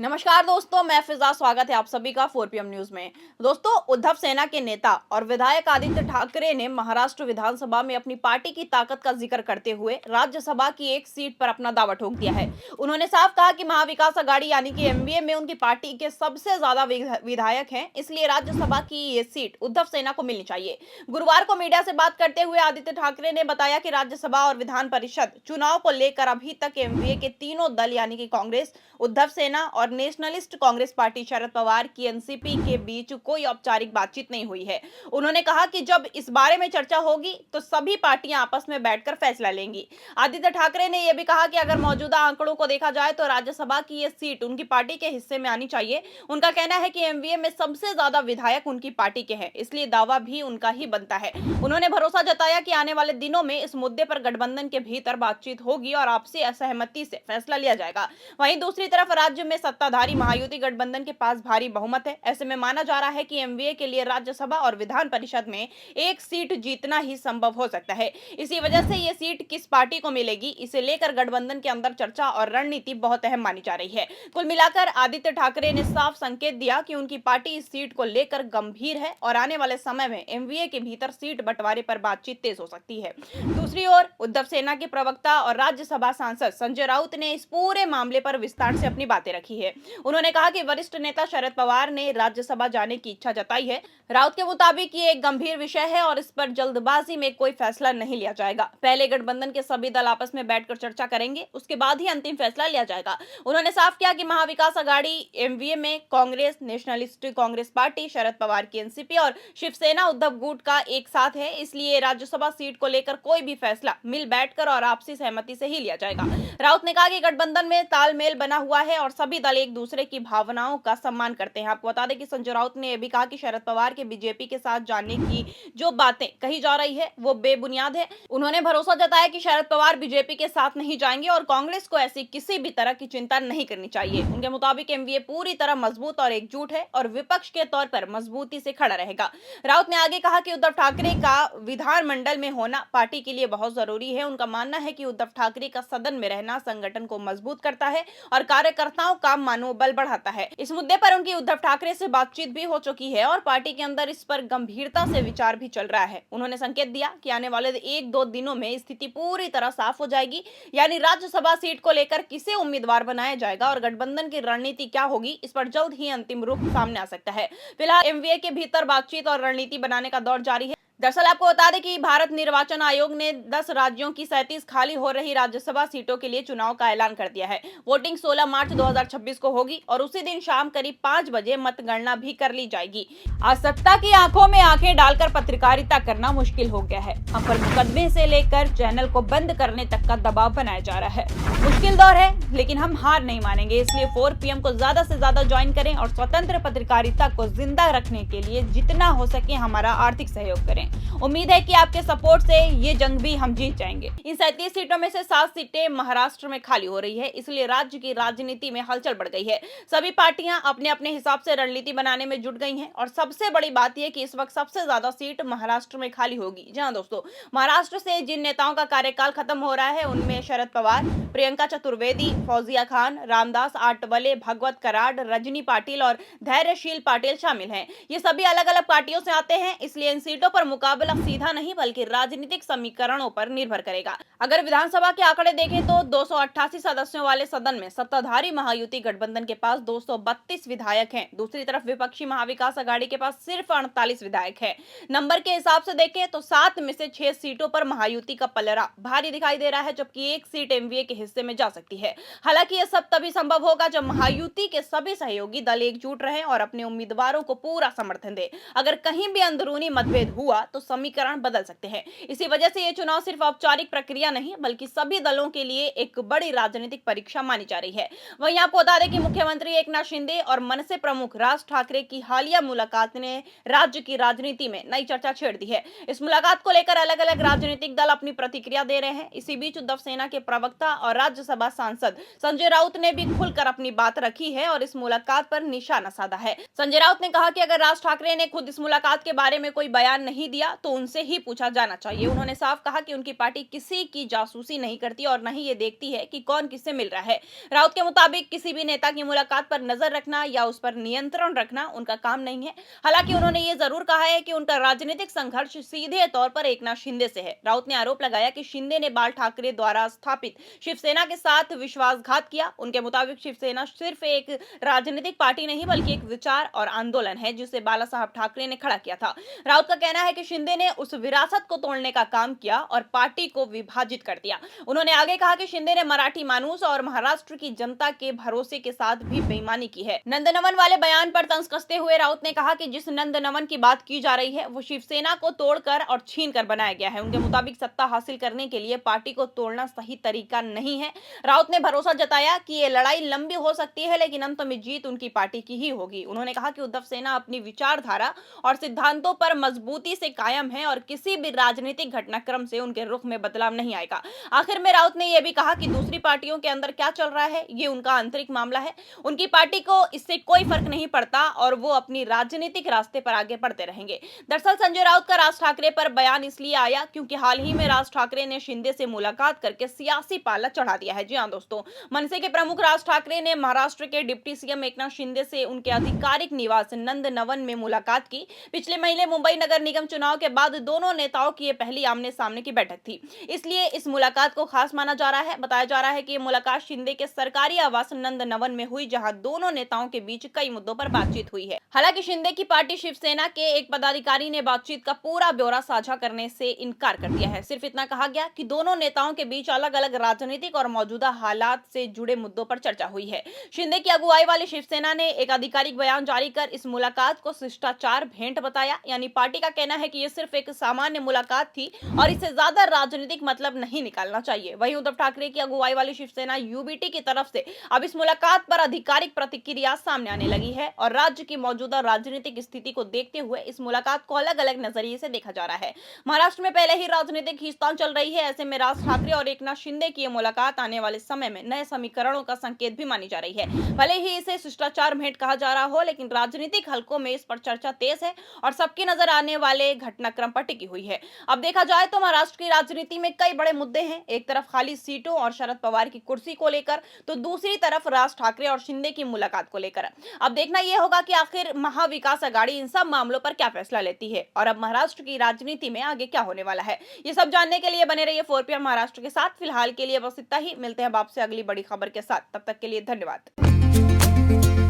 नमस्कार दोस्तों, मैं फिजा। स्वागत है आप सभी का 4 पीएम न्यूज में। दोस्तों, उद्धव सेना के नेता और विधायक आदित्य ठाकरे ने महाराष्ट्र विधानसभा में अपनी पार्टी की ताकत का जिक्र करते हुए राज्यसभा की एक सीट पर अपना दावा ठोक दिया है। उन्होंने साफ कहा कि महाविकास अघाड़ी यानी कि एमवीए में उनकी पार्टी के सबसे ज्यादा विधायक हैं, इसलिए राज्यसभा की ये सीट उद्धव सेना को मिलनी चाहिए। गुरुवार को मीडिया से बात करते हुए आदित्य ठाकरे ने बताया कि राज्यसभा और विधान परिषद चुनाव को लेकर अभी तक एमवीए के तीनों दल यानी कि कांग्रेस, उद्धव सेना और नेशनलिस्ट कांग्रेस पार्टी शरद पवार की एनसीपी के बीच कोई औपचारिक बातचीत नहीं हुई है। उन्होंने कहा कि जब इस बारे में चर्चा होगी तो सभी पार्टियां आपस में बैठकर फैसला लेंगी। आदित्य ठाकरे ने यह भी कहा कि अगर मौजूदा आंकड़ों को देखा जाए तो राज्यसभा की यह सीट उनकी पार्टी के हिस्से में आनी चाहिए। उनका कहना है कि एमवीए में सबसे ज्यादा विधायक उनकी पार्टी के हैं, इसलिए दावा भी उनका ही बनता है। उन्होंने भरोसा जताया कि आने वाले दिनों में इस मुद्दे पर गठबंधन के भीतर बातचीत होगी और आपसी असहमति से फैसला लिया जाएगा। वहीं दूसरी तरफ राज्य में सत्ताधारी महायुति गठबंधन के पास भारी बहुमत है। ऐसे में माना जा रहा है कि एमवीए के लिए राज्यसभा और विधान परिषद में एक सीट जीतना ही संभव हो सकता है। इसी वजह से ये सीट किस पार्टी को मिलेगी, इसे लेकर गठबंधन के अंदर चर्चा और रणनीति बहुत अहम मानी जा रही है। कुल मिलाकर आदित्य ठाकरे ने साफ संकेत दिया कि उनकी पार्टी इस सीट को लेकर गंभीर है और आने वाले समय में एमवीए के भीतर सीट बंटवारे पर बातचीत तेज हो सकती है। दूसरी ओर उद्धव सेना के प्रवक्ता और राज्यसभा सांसद संजय राउत ने इस पूरे मामले पर विस्तार से अपनी बातें रखी है। उन्होंने कहा कि वरिष्ठ नेता शरद पवार ने राज्यसभा जाने की इच्छा जताई है। राउत के मुताबिक ये एक गंभीर विषय है और इस पर जल्दबाजी में कोई फैसला नहीं लिया जाएगा। पहले गठबंधन के सभी दल आपस में बैठकर चर्चा करेंगे, उसके बाद ही अंतिम फैसला लिया जाएगा। उन्होंने साफ किया कि महाविकास अघाड़ी एमवीए में कांग्रेस, नेशनलिस्ट कांग्रेस पार्टी, शरद पवार की एनसीपी और शिवसेना उद्धव गुट का एक साथ है, इसलिए राज्यसभा सीट को लेकर कोई भी फैसला मिल बैठकर और आपसी सहमति से ही लिया जाएगा। राउत ने कहा कि गठबंधन में तालमेल बना हुआ है और सभी दल एक दूसरे की भावनाओं का सम्मान करते हैं। आपको बता दें कि संजय राउत ने यह भी कहा कि शरद पवार के बीजेपी के साथ जाने की जो बातें कही जा रही है वो बेबुनियाद है। उन्होंने भरोसा जताया कि शरद पवार बीजेपी के साथ नहीं जाएंगे और कांग्रेस को ऐसी किसी भी तरह की चिंता नहीं करनी चाहिए। उनके मुताबिक एमवीए पूरी तरह मजबूत और एकजुट है और विपक्ष के तौर पर मजबूती से खड़ा रहेगा। राउत ने आगे कहा कि उद्धव ठाकरे का विधानमंडल में होना पार्टी के लिए बहुत जरूरी है। उनका मानना है कि उद्धव ठाकरे का सदन में रहना संगठन को मजबूत करता है और कार्यकर्ताओं का मनोबल बढ़ाता है। इस मुद्दे पर उनकी उद्धव ठाकरे से बातचीत भी हो चुकी है और पार्टी के अंदर इस पर गंभीरता से विचार भी चल रहा है। उन्होंने संकेत दिया कि आने वाले 1-2 दिनों में स्थिति पूरी तरह साफ हो जाएगी, यानी राज्यसभा सीट को लेकर किसे उम्मीदवार बनाया जाएगा और गठबंधन की रणनीति क्या होगी, इस पर जल्द ही अंतिम रूप सामने आ सकता है। फिलहाल एमवीए के भीतर बातचीत और रणनीति बनाने का दौर जारी है। दरअसल आपको बता दें कि भारत निर्वाचन आयोग ने 10 राज्यों की 37 खाली हो रही राज्यसभा सीटों के लिए चुनाव का ऐलान कर दिया है। वोटिंग 16 मार्च 2026 को होगी और उसी दिन शाम करीब 5 बजे मतगणना भी कर ली जाएगी। आज सत्ता की आंखों में आंखें डालकर पत्रकारिता करना मुश्किल हो गया है। हम पर मुकदमे से लेकर चैनल को बंद करने तक का दबाव बनाया जा रहा है। मुश्किल दौर है, लेकिन हम हार नहीं मानेंगे, इसलिए 4 पीएम को ज्यादा से ज्यादा ज्वाइन करें और स्वतंत्र पत्रकारिता को जिंदा रखने के लिए जितना हो सके हमारा आर्थिक सहयोग करें। उम्मीद है कि आपके सपोर्ट से ये जंग भी हम जीत जाएंगे। इन 37 सीटों में से 7 सीटें महाराष्ट्र में खाली हो रही है, इसलिए राज्य की राजनीति में हलचल बढ़ गई है। सभी पार्टियां अपने अपने हिसाब से रणनीति बनाने में जुट गई हैं और सबसे बड़ी बात यह कि इस वक्त सबसे ज्यादा सीट महाराष्ट्र में खाली होगी। जी हां दोस्तों, महाराष्ट्र से जिन नेताओं का कार्यकाल खत्म हो रहा है उनमें शरद पवार, प्रियंका चतुर्वेदी, फौजिया खान, रामदास आठवले, भगवत कराड, रजनी पाटिल और धैर्यशील पाटिल शामिल हैं। ये सभी अलग अलग पार्टियों से आते हैं, इसलिए इन सीटों पर मुकाबला सीधा नहीं बल्कि राजनीतिक समीकरणों पर निर्भर करेगा। अगर विधानसभा के आंकड़े देखें तो 288 सदस्यों वाले सदन में सत्ताधारी महायुति गठबंधन के पास 232 विधायक हैं। दूसरी तरफ विपक्षी महाविकास अघाड़ी के पास सिर्फ 48 विधायक हैं। नंबर के हिसाब से देखें तो 7 में से 6 सीटों पर महायुति का पलड़ा भारी दिखाई दे रहा है, जबकि एक सीट एमवीए के हिस्से में जा सकती है। हालांकि यह सब तभी संभव होगा जब महायुति के सभी सहयोगी दल एकजुट रहे और अपने उम्मीदवारों को पूरा समर्थन दे। अगर कहीं भी अंदरूनी मतभेद हुआ तो समीकरण बदल सकते हैं। इसी वजह से ये चुनाव सिर्फ औपचारिक प्रक्रिया नहीं बल्कि सभी दलों के लिए एक बड़ी राजनीतिक परीक्षा मानी जा रही है। वहीं आपको बता दें कि मुख्यमंत्री एकनाथ शिंदे और मनसे प्रमुख राज ठाकरे की हालिया मुलाकात ने राज्य की राजनीति में नई चर्चा छेड़ दी है। इस मुलाकात को लेकर अलग अलग राजनीतिक दल अपनी प्रतिक्रिया दे रहे हैं। इसी बीच उद्धव सेना के प्रवक्ता और राज्यसभा सांसद संजय राउत ने भी खुलकर अपनी बात रखी है और इस मुलाकात पर निशाना साधा है। संजय राउत ने कहा कि अगर राज ठाकरे ने खुद इस मुलाकात के बारे में कोई बयान नहीं दिया तो उनसे ही पूछा जाना चाहिए। उन्होंने साफ कहा कि उनकी पार्टी किसी की जासूसी नहीं करती और न ही ये देखती है कि कौन किससे मिल रहा है। राउत के मुताबिक किसी भी नेता की मुलाकात पर नजर रखना या उस पर नियंत्रण रखना उनका काम नहीं है। हालांकि उन्होंने ये जरूर कहा है कि उनका राजनीतिक संघर्ष सीधे तौर पर एकनाथ शिंदे से है। राउत ने आरोप लगाया कि शिंदे ने बाल ठाकरे द्वारा स्थापित शिवसेना के साथ विश्वासघात किया। उनके मुताबिक शिवसेना सिर्फ एक राजनीतिक पार्टी नहीं बल्कि एक विचार और आंदोलन है जिसे बाला साहब ठाकरे ने खड़ा किया था। राउत का कहना है कि शिंदे ने उस विरासत को तोड़ने का काम किया और पार्टी को विभाजित कर दिया। उन्होंने आगे कहा कि शिंदे ने मराठी मानूस और महाराष्ट्र की जनता के भरोसे के साथ भी बेईमानी की है। नंदनवन वाले बयान पर तंज कसते हुए राउत ने कहा कि जिस नंदनवन की बात की जा रही है वो शिवसेना को तोड़कर और छीनकर बनाया गया है। उनके मुताबिक सत्ता हासिल करने के लिए पार्टी को तोड़ना सही तरीका नहीं है। राउत ने भरोसा जताया कि ये लड़ाई लंबी हो सकती है लेकिन अंत में जीत उनकी पार्टी की ही होगी। उन्होंने कहा कि उद्धव सेना अपनी विचारधारा और सिद्धांतों पर मजबूती से कायम है और किसी भी राजनीतिक घटनाक्रम से उनके रुख में बदलाव नहीं आएगा। आखिर में राउत ने यह भी कहा कि दूसरी पार्टियों के अंदर क्या चल रहा है ये उनका आंतरिक मामला है। उनकी पार्टी को इससे कोई फर्क नहीं पड़ता और वो अपनी राजनीतिक रास्ते पर आगे बढ़ते रहेंगे। दरअसल संजय राउत का राज ठाकरे पर बयान इसलिए आया क्योंकि हाल ही में राज ठाकरे ने शिंदे से मुलाकात करके सियासी पाला चढ़ा दिया है। जी हां दोस्तों, मनसे के प्रमुख राज ठाकरे ने महाराष्ट्र के डिप्टी सीएम एकनाथ शिंदे से उनके आधिकारिक निवास नंदनवन में मुलाकात की। पिछले महीने मुंबई नगर निगम चुनाव के बाद दोनों नेताओं की यह पहली आमने सामने की बैठक थी, इसलिए इस मुलाकात को खास माना जा रहा है। बताया जा रहा है कि ये मुलाकात शिंदे के सरकारी आवास नंदनवन में हुई जहां दोनों नेताओं के बीच कई मुद्दों पर बातचीत हुई है। हालांकि शिंदे की पार्टी शिवसेना के एक पदाधिकारी ने बातचीत का पूरा ब्यौरा साझा करने से इनकार कर दिया है। सिर्फ इतना कहा गया कि दोनों नेताओं के बीच अलग अलग राजनीतिक और मौजूदा हालात से जुड़े मुद्दों पर चर्चा हुई है। शिंदे की अगुवाई वाली शिवसेना ने एक आधिकारिक बयान जारी कर इस मुलाकात को शिष्टाचार भेंट बताया। यानी पार्टी का कहना है कि यह सिर्फ एक सामान्य मुलाकात थी और इससे ज्यादा राजनीतिक मतलब नहीं निकालना चाहिए। वहीं उद्धव ठाकरे की अगुवाई वाली शिवसेना यूबीटी की तरफ से अब इस मुलाकात पर आधिकारिक प्रतिक्रिया सामने आने लगी है और राज्य की मौजूदा राजनीतिक स्थिति को देखते हुए इस मुलाकात को अलग अलग नजरिए से देखा जा रहा है। महाराष्ट्र में पहले ही राजनीतिक खींचतान चल रही है, ऐसे में राज ठाकरे और एकनाथ शिंदे की मुलाकात आने वाले समय में नए समीकरणों का संकेत भी मानी जा रही है। भले ही इसे शिष्टाचार भेंट कहा जा रहा हो लेकिन राजनीतिक हलकों में इस पर चर्चा तेज है और सबकी नजर आने वाले घटनाक्रम पर टिकी हुई है। अब देखा जाए तो महाराष्ट्र की राजनीति में कई बड़े मुद्दे हैं, एक तरफ खाली सीटों और शरद पवार की कुर्सी को लेकर तो दूसरी तरफ राज ठाकरे और शिंदे की मुलाकात को लेकर। अब देखना यह होगा कि आखिर महाविकास आघाड़ी इन सब मामलों पर क्या फैसला लेती है और अब महाराष्ट्र की राजनीति में आगे क्या होने वाला है। ये सब जानने के लिए बने रहिए 4PM महाराष्ट्र के साथ। फिलहाल के लिए बस इतना ही, मिलते हैं अब आपसे अगली बड़ी खबर के साथ, तब तक के लिए धन्यवाद।